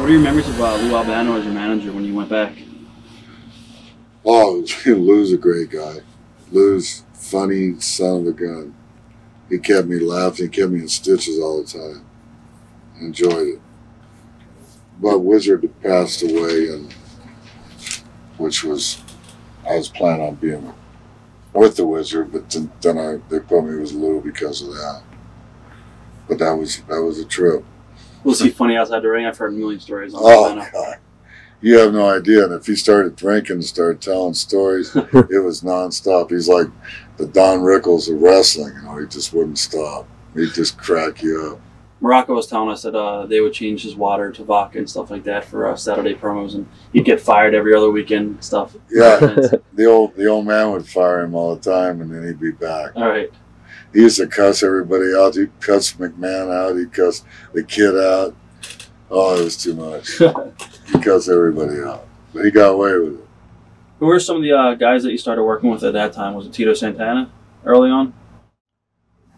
What are your memories of Lou Albano as your manager when you went back? Oh, Lou's a great guy. Lou's funny son of a gun. He kept me laughing. He kept me in stitches all the time. Enjoyed it. But Wizard had passed away, and which was, I was planning on being with the Wizard, but then they put me with Lou because of that. But that was a trip. Was he funny outside the ring? I've heard a million stories on Oh, God. You have no idea. And if he started drinking and started telling stories, it was nonstop. He's like the Don Rickles of wrestling. You know, he just wouldn't stop. He'd just crack you up. Morocco was telling us that they would change his water to vodka and stuff like that for Saturday promos, and he'd get fired every other weekend and stuff. Yeah, the old man would fire him all the time, and then he'd be back. All right. He used to cuss everybody out. He'd cuss McMahon out. He'd cuss the kid out. Oh, it was too much. He cussed everybody out. But he got away with it. Who were some of the guys that you started working with at that time? Was it Tito Santana early on?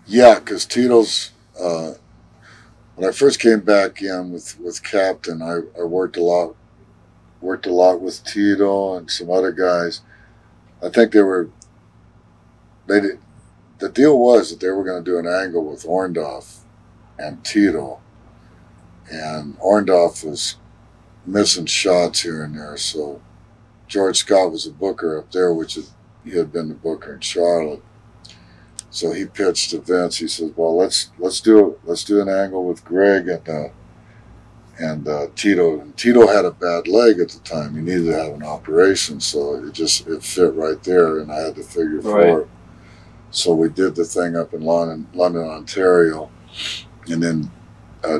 Yeah, because Tito's... when I first came back in with Captain, I worked a lot with Tito and some other guys. I think the deal was that they were going to do an angle with Orndorff and Tito, and Orndorff was missing shots here and there, so George Scott was a booker up there, he had been the booker in Charlotte. So he pitched to Vince. He says, "Well, let's do an angle with Greg and Tito." And Tito had a bad leg at the time. He needed to have an operation, so it fit right there, and I had to figure for it. So we did the thing up in London, Ontario, and then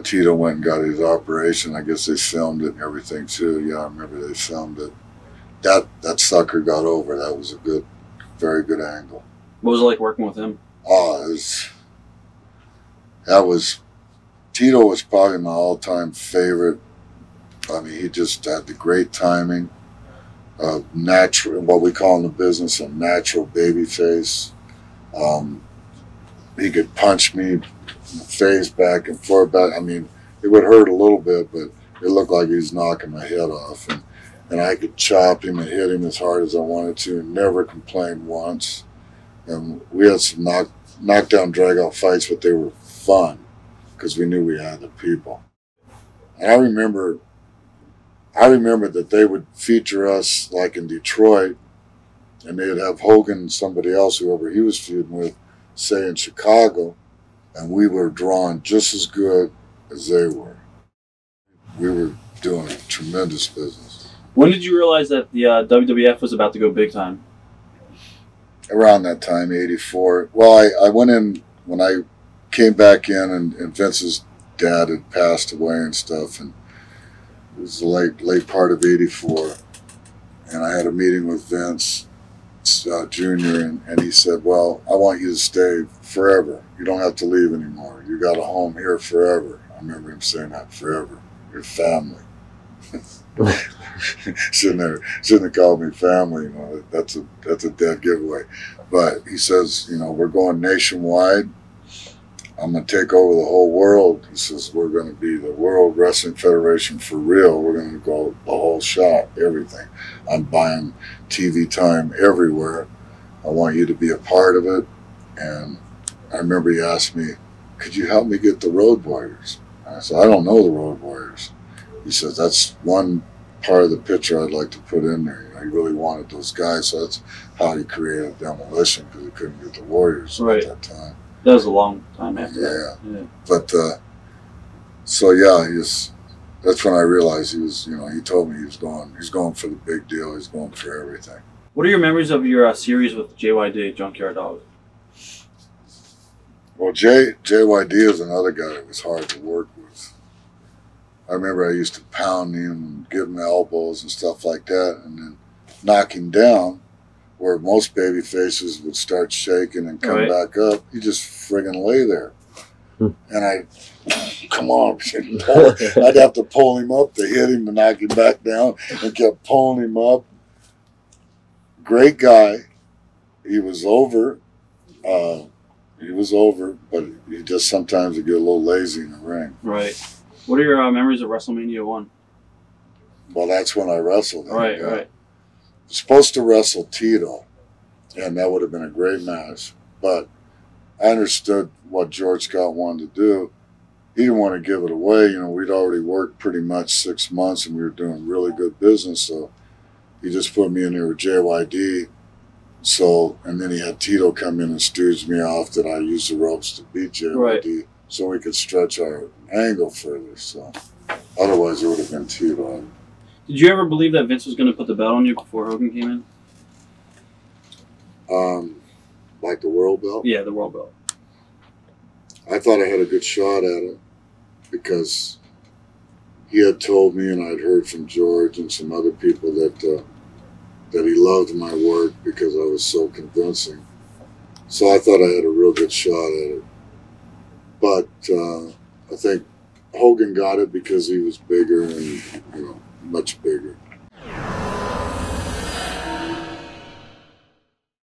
Tito went and got his operation. I guess they filmed it and everything too. Yeah, I remember they filmed it. That sucker got over. That was a very good angle. What was it like working with him? Oh, Tito was probably my all-time favorite. I mean, he just had the great timing, natural, what we call in the business a natural baby face. He could punch me in the face back and forth. I mean, it would hurt a little bit, but it looked like he was knocking my head off. And I could chop him and hit him as hard as I wanted to and never complained once. And we had some knockdown, drag-out fights, but they were fun because we knew we had the people. And I remember that they would feature us like in Detroit, and they'd have Hogan and somebody else, whoever he was feuding with, say in Chicago, and we were drawing just as good as they were. We were doing a tremendous business. When did you realize that the WWF was about to go big time? Around that time, 84. Well, I went in, when I came back in, and Vince's dad had passed away and stuff, and it was the late part of 84. And I had a meeting with Vince Jr., and he said, "Well, I want you to stay forever. You don't have to leave anymore. You got a home here forever." I remember him saying that, forever. Your family. shouldn't have called me family. You know, that's a dead giveaway. But he says, you know, we're going nationwide. I'm going to take over the whole world. He says, we're going to be the World Wrestling Federation for real. We're going to go the whole shot, everything. I'm buying TV time everywhere. I want you to be a part of it. And I remember he asked me, could you help me get the Road Warriors? And I said, I don't know the Road Warriors. He says, that's one part of the picture I'd like to put in there. You know, he really wanted those guys, so that's how he created Demolition, because he couldn't get the Warriors at that time. That was a long time after that. Yeah. But, so yeah, that's when I realized he was, you know, he told me he's going for the big deal, he's going for everything. What are your memories of your series with JYD, Junkyard Dog? Well, JYD is another guy that was hard to work with. I remember I used to pound him and give him elbows and stuff like that, and then knock him down, where most baby faces would start shaking and come back up. He just friggin' lay there. And come on, I'd have to pull him up to hit him to knock him back down, and kept pulling him up. Great guy. He was over. But he just sometimes would get a little lazy in the ring. Right. What are your memories of WrestleMania 1? Well, that's when I wrestled him. Right, yeah. right. Supposed to wrestle Tito, and that would have been a great match. But I understood what George Scott wanted to do. He didn't want to give it away. You know, we'd already worked pretty much 6 months, and we were doing really good business. So he just put me in there with JYD. So, and then he had Tito come in and stooge me off that I used the ropes to beat JYD, so we could stretch our angle further. So, otherwise it would have been Tito. Did you ever believe that Vince was going to put the belt on you before Hogan came in? Like the world belt? Yeah, the world belt. I thought I had a good shot at it because he had told me, and I'd heard from George and some other people that he loved my work because I was so convincing. So I thought I had a real good shot at it. But I think Hogan got it because he was bigger and, you know, much bigger.